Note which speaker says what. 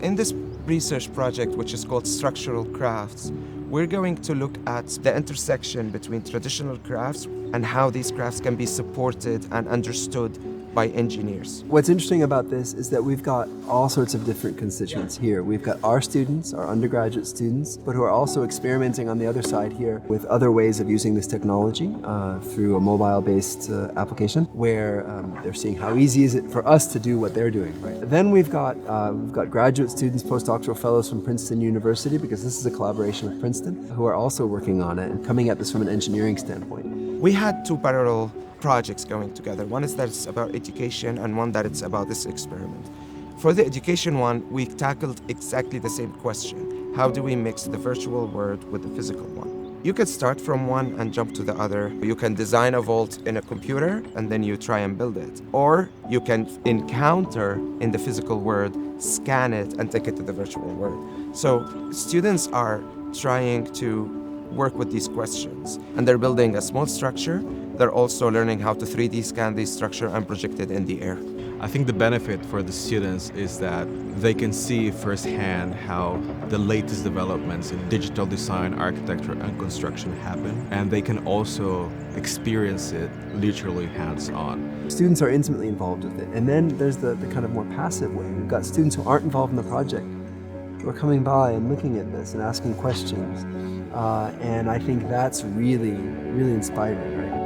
Speaker 1: In this research project, which is called Structural Crafts, we're going to look at the intersection between traditional crafts and how these crafts can be supported and understood by engineers.
Speaker 2: What's interesting about this is that we've got all sorts of different constituents here. We've got our students, our undergraduate students, but who are also experimenting on the other side here with other ways of using this technology through a mobile-based application, where they're seeing how easy is it for us to do what they're doing. Right? Then we've got graduate students, postdoctoral fellows from Princeton University, because this is a collaboration with Princeton, who are also working on it and coming at this from an engineering standpoint.
Speaker 1: We had two parallel projects going together. One is that it's about education and one that it's about this experiment. For the education one, we tackled exactly the same question. How do we mix the virtual world with the physical one? You can start from one and jump to the other. You can design a vault in a computer and then you try and build it. Or you can encounter in the physical world, scan it and take it to the virtual world. So students are trying to work with these questions and they're building a small structure. They're also learning how to 3D scan this structure and project it in the air.
Speaker 3: I think the benefit for the students is that they can see firsthand how the latest developments in digital design, architecture, and construction happen, and they can also experience it literally hands-on.
Speaker 2: Students are intimately involved with it, and then there's the kind of more passive way. We've got students who aren't involved in the project who are coming by and looking at this and asking questions, and I think that's really, really inspiring, right?